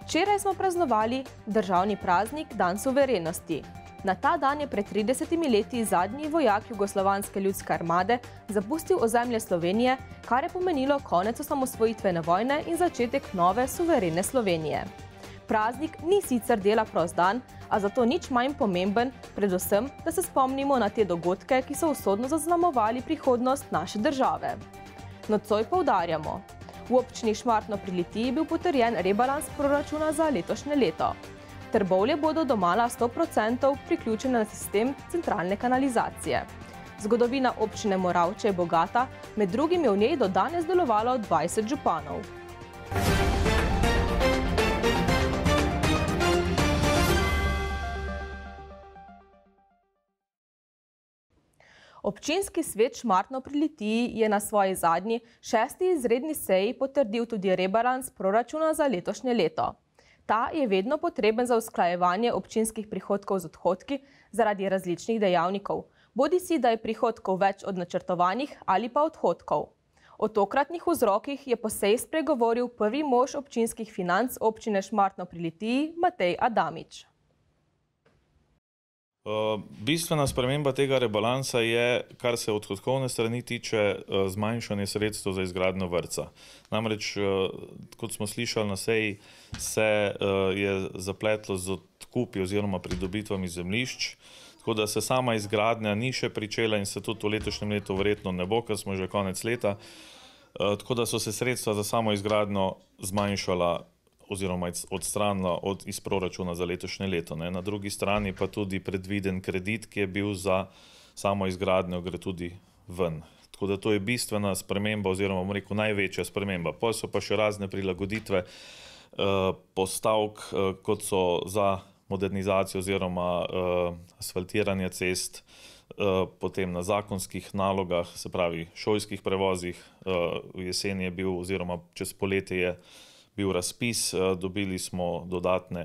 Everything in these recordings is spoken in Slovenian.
Včeraj smo praznovali državni praznik Dan suverenosti. Na ta dan je pred 30 leti zadnji vojak Jugoslovanske ljudske armade zapustil ozemlje Slovenije, kar je pomenilo konec osamosvojitvene vojne in začetek nove suverene Slovenije. Praznik ni sicer dela prost dan, a zato nič manj pomemben, predvsem, da se spomnimo na te dogodke, ki so usodno zaznamovali prihodnost naše države. Nocoj poudarjamo. V občini Šmartno pri Litiji je bil potrjen rebalans proračuna za letošnje leto. Trbovlje bodo domala 100% priključene na sistem centralne kanalizacije. Zgodovina občine Moravče je bogata, med drugim je v njej do danes delovalo 20 županov. Občinski svet Šmartno pri Litiji je na svoji zadnji, 6. izredni seji potrdil tudi rebalans proračuna za letošnje leto. Ta je vedno potreben za usklajevanje občinskih prihodkov z odhodki zaradi različnih dejavnikov, bodisi da je prihodkov več od načrtovanih ali pa odhodkov. O tokratnih vzrokih je po seji spregovoril prvi mož občinskih financ občine Šmartno pri Litiji, Matej Adamič. Bistvena sprememba tega rebalansa je, kar se odhodkovne strani tiče, zmanjšanje sredstev za izgradnjo vrtca. Namreč, kot smo slišali na seji, se je zapletlo z odkupi oziroma pridobitvami zemljišč, tako da se sama izgradnja ni še pričela in se tudi v letošnjem letu verjetno ne bo, ker smo že konec leta. Tako da so se sredstva za samo izgradnjo zmanjšala oziroma odstranila iz proračuna za letošnje leto. Na drugi strani pa tudi predviden kredit, ki je bil za samo izgradnjo, gre tudi ven. Tako da to je bistvena sprememba oziroma, bom rekel, največja sprememba. Potem so pa še razne prilagoditve postavk, kot so za modernizacijo oziroma asfaltiranje cest, potem na zakonskih nalogah, se pravi šolskih prevozih. V jeseni je bil oziroma čez poletje je bil razpis, dobili smo dodatne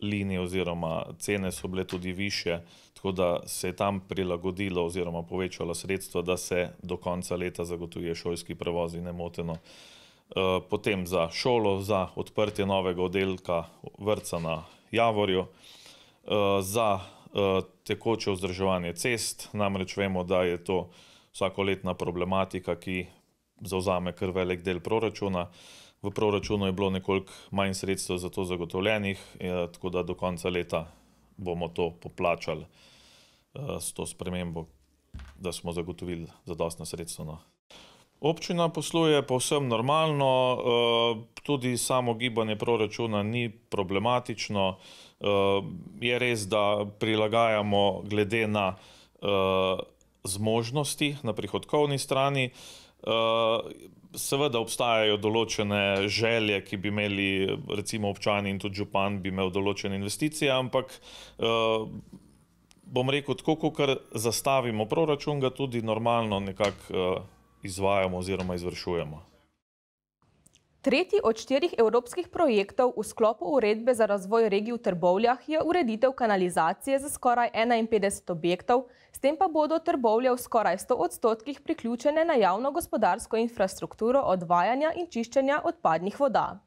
linije oziroma cene so bile tudi višje, tako da se je tam prilagodilo oziroma povečalo sredstva, da se do konca leta zagotovuje šolski prevozi nemoteno. Potem za šolo, za odprtje novega oddelka vrtca na Javorju, za tekoče vzdrževanje cest, namreč vemo, da je to vsakoletna problematika, ki zavzame kar velik del proračuna. V proračunu je bilo nekoliko manj sredstev za to zagotovljenih, tako da do konca leta bomo to poplačali s to spremembo, da smo zagotovili zadostna sredstva. Občina posluje povsem normalno, tudi samo gibanje proračuna ni problematično. Je res, da prilagajamo glede na zmožnosti na prihodkovni strani. Seveda obstajajo določene želje, ki bi imeli recimo občani in tudi župan bi imel določene investicije, ampak bom rekel, tako kakor zastavimo proračun, ga tudi normalno nekako izvajamo oziroma izvršujemo. Tretji od 4 evropskih projektov v sklopu uredbe za razvoj regij v Trbovljah je ureditev kanalizacije za skoraj 51 objektov, s tem pa bodo Trbovlje v skoraj 100% priključene na javno gospodarsko infrastrukturo odvajanja in čiščenja odpadnih voda.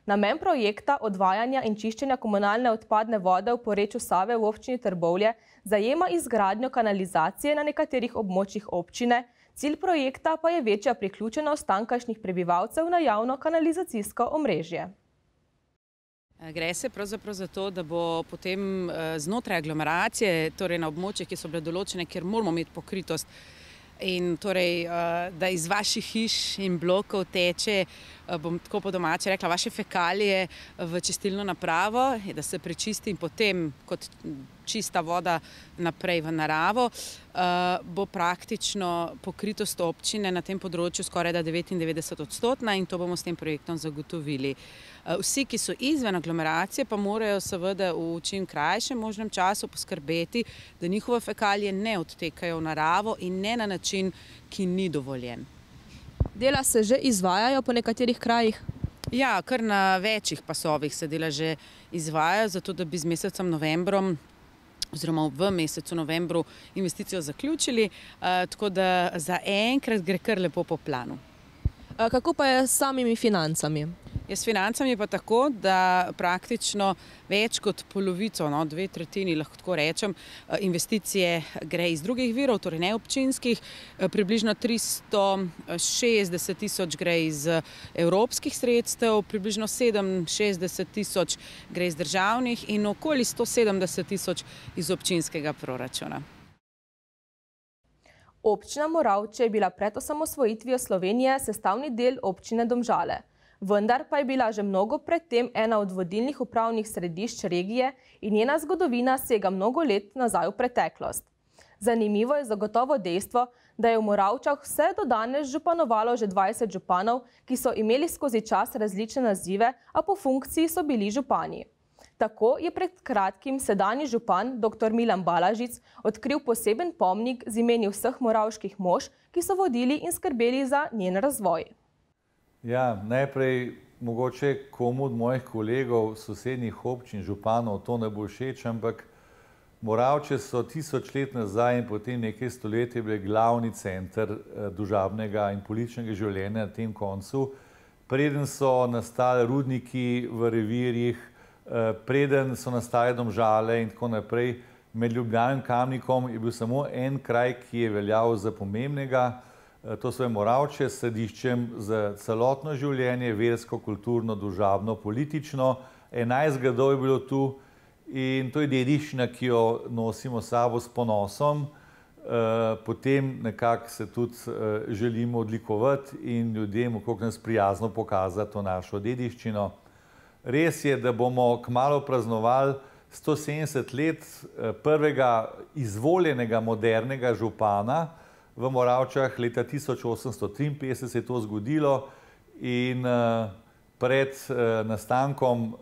Namen projekta odvajanja in čiščenja komunalne odpadne vode v porečju Save v občini Trbovlje zajema izgradnjo kanalizacije na nekaterih območjih občine. Cilj projekta pa je večja priključenost tamkajšnjih prebivalcev na javno kanalizacijsko omrežje. Gre se pravzaprav za to, da bo potem znotraj aglomeracije, torej na območjih, ki so bile določene, kjer moramo imeti pokritost, in torej, da iz vaših hiš in blokov teče, bom tako po domače rekla, vaše fekalije v čistilno napravo, da se prečisti in potem kot čista voda naprej v naravo, bo praktično pokritost občine na tem področju skoraj 99% in to bomo s tem projektom zagotovili. Vsi, ki so izven aglomeracije, pa morajo seveda v čim krajšem možnem času poskrbeti, da njihove fekalije ne odtekajo v naravo in ne na način, ki ni dovoljen. Dela se že izvajajo po nekaterih krajih? Ja, kar na večjih pasovih se dela že izvajajo, zato da bi z mesecem novembrom oziroma v mesecu novembru investicijo zaključili, tako da zaenkrat gre kar lepo po planu. Kako pa je s samimi financami? S financami pa tako, da praktično več kot polovico, 2/3, lahko tako rečem, investicije gre iz drugih virov, torej ne občinskih, približno 360 tisoč gre iz evropskih sredstev, približno 67 tisoč gre iz državnih in okoli 170 tisoč iz občinskega proračuna. Občina Moravče je bila pred osamosvojitvijo Slovenije sestavni del občine Domžale. Vendar pa je bila že mnogo predtem ena od vodilnih upravnih središč regije in njena zgodovina sega mnogo let nazaj v preteklost. Zanimivo je zagotovo dejstvo, da je v Moravčah vse do danes županovalo že 20 županov, ki so imeli skozi čas različne nazive, a po funkciji so bili župani. Tako je pred kratkim sedanji župan dr. Milan Balažic odkril poseben pomnik z imeni vseh moravških mož, ki so vodili in skrbeli za njen razvoj. Ja, najprej mogoče komu od mojih kolegov, sosednjih občin, županov to ne bo všeč, ampak Moravče so 1000 let nazaj in potem nekaj stoletij bile glavni center družabnega in političnega življenja na tem koncu. Preden so nastali rudniki v revirjih, preden so nastale Domžale in tako naprej, med Ljubljano in Kamnikom je bil samo en kraj, ki je veljal za pomembnega. To so Moravče s središčem za celotno življenje, versko, kulturno, družabno, politično. 11 gradov je bilo tu in to je dediščina, ki jo nosimo s sabo s ponosom. Potem nekako se tudi želimo odlikovati in ljudem okrog nas prijazno pokazati to našo dediščino. Res je, da bomo kmalu praznovali 170 let prvega izvoljenega modernega župana v Moravčah. Leta 1853 se je to zgodilo in pred nastankom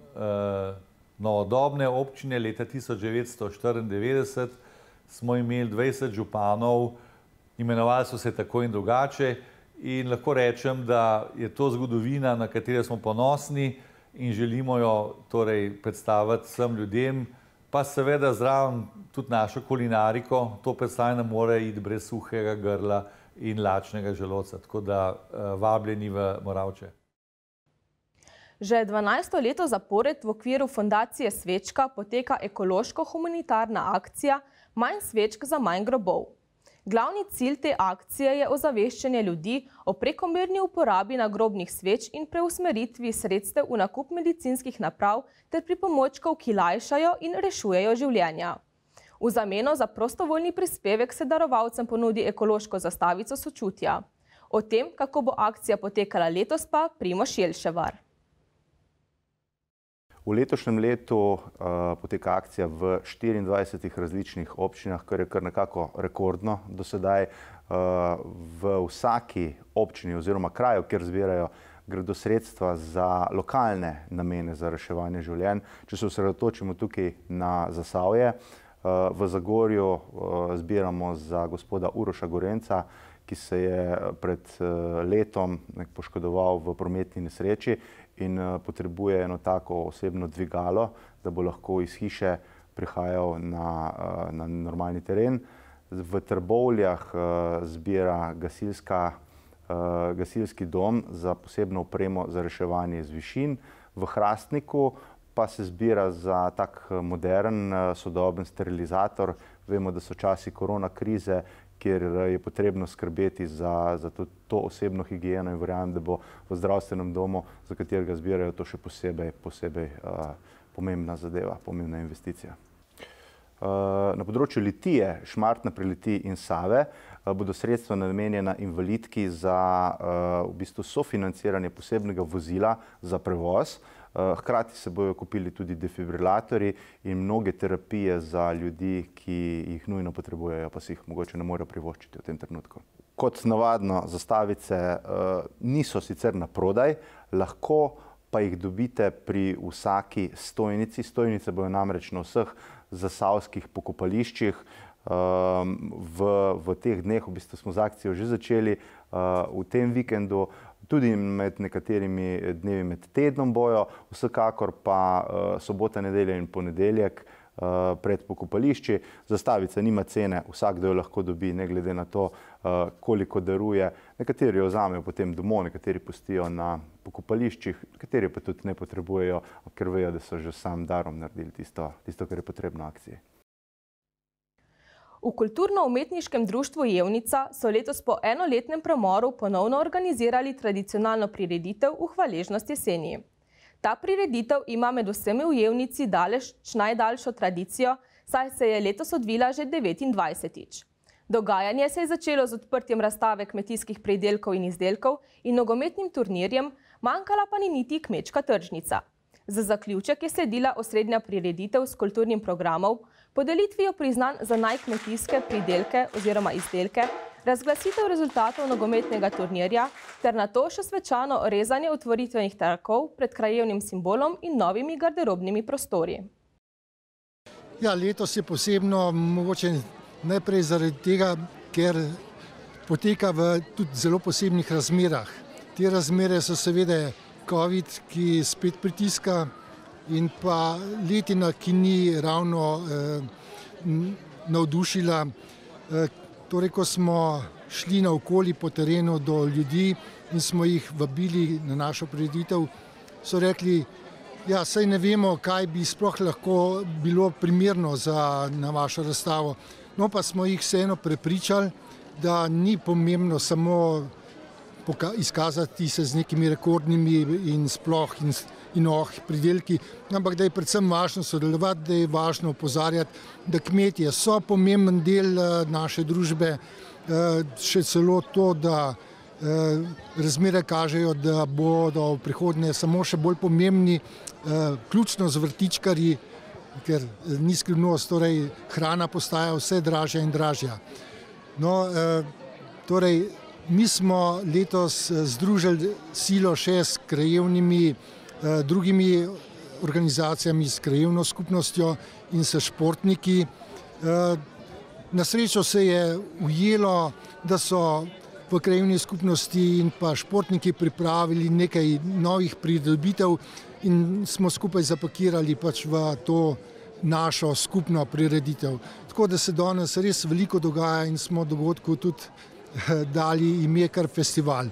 novodobne občine leta 1994 smo imeli 20 županov, imenovali so se tako in drugače in lahko rečem, da je to zgodovina, na katero smo ponosni in želimo jo torej predstaviti vsem ljudem, pa seveda zraven tudi našo kulinariko. To predstavljanje ne more iti brez suhega grla in lačnega želodca, tako da vabljeni v Moravče. Že 12. leto zapored v okviru Fundacije Svečka poteka ekološko-humanitarna akcija Manj svečk za manj grobov. Glavni cilj te akcije je ozaveščanje ljudi o prekomerni uporabi nagrobnih sveč in preusmeritvi sredstev v nakup medicinskih naprav ter pripomočkov, ki lajšajo in rešujejo življenja. V zameno za prostovoljni prispevek se darovalcem ponudi ekološko zastavico sočutja. O tem, kako bo akcija potekala letos, pa Primož Jelševar. V letošnjem letu poteka akcija v 24 različnih občinah, kar je kar nekako rekordno do sedaj. V vsaki občini oziroma kraju, kjer zbirajo, gredo sredstva za lokalne namene za reševanje življenj. Če se osredotočimo tukaj na Zasavje, v Zagorju zbiramo za gospoda Uroša Gorenca, ki se je pred letom poškodoval v prometni nesreči in potrebuje eno tako osebno dvigalo, da bo lahko iz hiše prihajal na normalni teren. V Trbovljah zbira gasilski dom za posebno opremo za reševanje z višin. V Hrastniku pa se zbira za tak modern, sodoben sterilizator. Vemo, da so časi korona krize, kjer je potrebno skrbeti za to osebno higieno in verjamem, da bo v zdravstvenem domu, za katerega zbirajo, to še posebej pomembna zadeva, pomembna investicija. Na področju Litije, Šmartna pri Litiji in Save bodo sredstva namenjena invalidki za v bistvu sofinanciranje posebnega vozila za prevoz. Hkrati se bojo kupili tudi defibrilatorji in mnoge terapije za ljudi, ki jih nujno potrebujejo, pa si jih mogoče ne morejo privoščiti v tem trenutku. Kot navadno, zastavice niso sicer na prodaj, lahko pa jih dobite pri vsaki stojnici. Stojnice bojo namreč na vseh zasavskih pokopališčih. V teh dneh, v bistvu smo z akcijo že začeli, v tem vikendu, tudi med nekaterimi dnevi med tednom bojo, vsekakor pa sobota, nedelja in ponedeljek pred pokopališči. Zastavica nima cene, vsakdo jo lahko dobi, ne glede na to, koliko daruje. Nekateri jo vzamejo potem domov, nekateri pustijo na pokopališčih, nekateri pa tudi ne potrebujejo, ker vejo, da so že sam darom naredili tisto, kar je potrebno akciji. V Kulturno-umetniškem društvu Jevnica so letos po enoletnem premoru ponovno organizirali tradicionalno prireditev v hvaležnost jeseni. Ta prireditev ima med vsemi v Jevnici najdaljšo tradicijo, saj se je letos odvila že 29. Dogajanje se je začelo z odprtjem razstave kmetijskih pridelkov in izdelkov in nogometnim turnirjem, manjkala pa ni niti kmečka tržnica. Za zaključek je sledila osrednja prireditev s kulturnim programom, podelitvijo priznanj za najkmetijske pridelke oziroma izdelke, razglasitev rezultatov nogometnega turnirja ter nato še svečano rezanje otvoritvenih trakov pred krajevnim simbolom in novimi garderobnimi prostori. Ja, letos je posebno mogoče najprej zaradi tega, ker poteka v tudi zelo posebnih razmerah. Te razmere so seveda COVID, ki spet pritiska, in pa letina, ki ni ravno navdušila. Torej, ko smo šli naokoli po terenu do ljudi in smo jih vabili na našo prireditev, so rekli, ja, saj ne vemo, kaj bi sploh lahko bilo primerno na vašo razstavo. No, pa smo jih vseeno prepričali, da ni pomembno samo izkazati se z nekimi rekordnimi in sploh pridelki, ampak da je predvsem važno sodelovati, da je važno opozarjati, da kmetje so pomemben del naše družbe, še celo to, da razmere kažejo, da bodo v prihodnje samo še bolj pomembni, ključno z vrtičkarji, ker ni skrivnost, torej hrana postaja vse dražja in dražja. No, torej, mi smo letos združili silo še s krajevnimi drugimi organizacijami, s krajevno skupnostjo in s športniki. Na srečo se je ujelo, da so v krajevni skupnosti in pa športniki pripravili nekaj novih pridobitev in smo skupaj zapakirali pač v to našo skupno prireditev. Tako da se danes res veliko dogaja in smo dogodku tudi dali ime kar festival.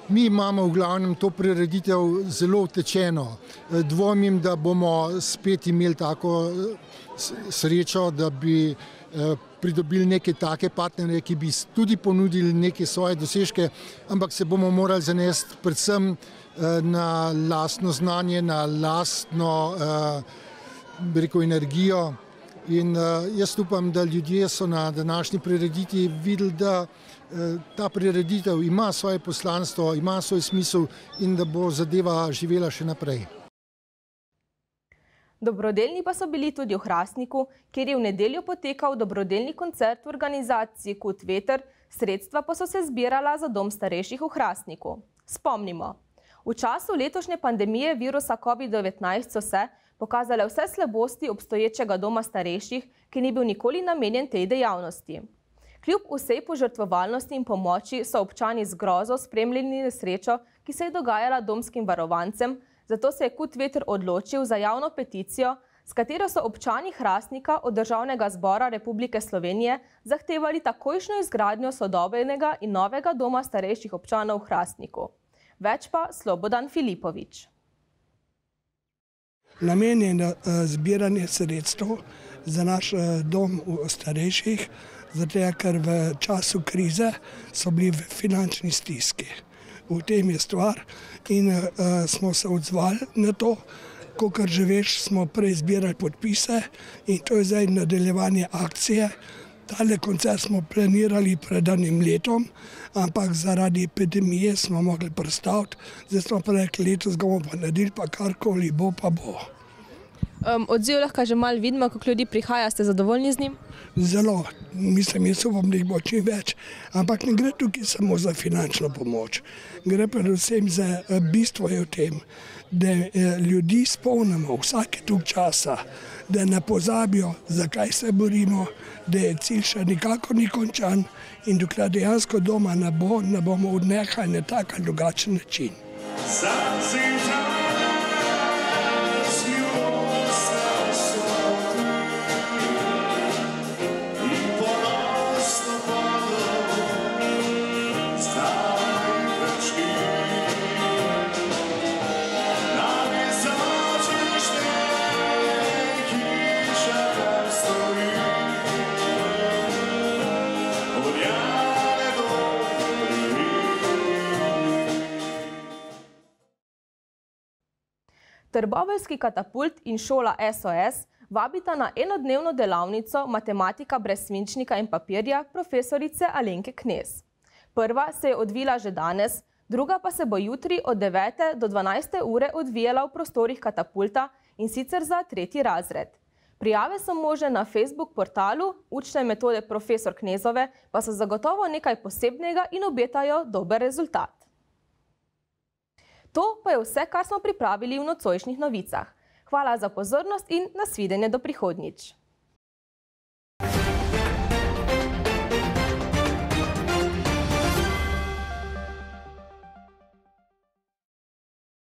Mi imamo v glavnem to prireditev zelo utečeno. Dvomim, da bomo spet imeli tako srečo, da bi pridobili neke take partnerje, ki bi tudi ponudili neke svoje dosežke, ampak se bomo morali zanesti predvsem na lastno znanje, na lastno energijo. In jaz upam, da ljudje so na današnji prireditvi videli, da ta prireditev ima svoje poslanstvo, ima svoj smisel in da bo zadeva živela še naprej. Dobrodelni pa so bili tudi v Hrastniku, kjer je v nedeljo potekal dobrodelni koncert v organizaciji Kut veter, sredstva pa so se zbirala za dom starejših v Hrastniku. Spomnimo, v času letošnje pandemije virusa COVID-19 so se pokazale vse slabosti obstoječega doma starejših, ki ni bil nikoli namenjen tej dejavnosti. Kljub vsej požrtvovalnosti in pomoči so občani z grozo spremljali nesrečo, ki se je dogajala domskim varovancem, zato se je Kut veter odločil za javno peticijo, s katero so občani Hrastnika od Državnega zbora Republike Slovenije zahtevali takojšnjo izgradnjo sodobnega in novega doma starejših občanov v Hrastniku. Več pa Slobodan Filipovič. Namen je zbiranje sredstev za naš dom starejših, zato ker v času krize so bili v finančni stiski. V tem je stvar in smo se odzvali na to, kakor že veš, smo prej zbirali podpise in to je zdaj nadaljevanje akcije. Tale koncert smo planirali pred enim letom, ampak zaradi epidemije smo mogli prestaviti. Zdaj smo pa rekli, letos ga bomo pa naredili, pa karkoli bo, pa bo. Odziv lahko že malo vidimo, kako ljudi prihaja, ste zadovoljni z njim? Zelo, mislim, jaz upam, da jih bo čim več, ampak ne gre tukaj samo za finančno pomoč. Gre predvsem za bistvo je v tem, da ljudi spomnimo vsake toliko časa, da ne pozabijo, zakaj se borimo, da je cilj še nikakor ni končan in dokler dejansko doma ne bo, ne bomo odnehali na tak ali drugačen način. Trboveljski katapult in šola SOS vabita na enodnevno delavnico Matematika brez svinčnika in papirja profesorice Alenke Knez. Prva se je odvila že danes, druga pa se bo jutri od 9. do 12. ure odvijala v prostorih katapulta in sicer za 3. razred. Prijave so možne na Facebook portalu, učne metode profesor Knezove pa so zagotovo nekaj posebnega in obetajo dober rezultat. To pa je vse, kar smo pripravili v nocojšnjih novicah. Hvala za pozornost in nasvidenje do prihodnjič.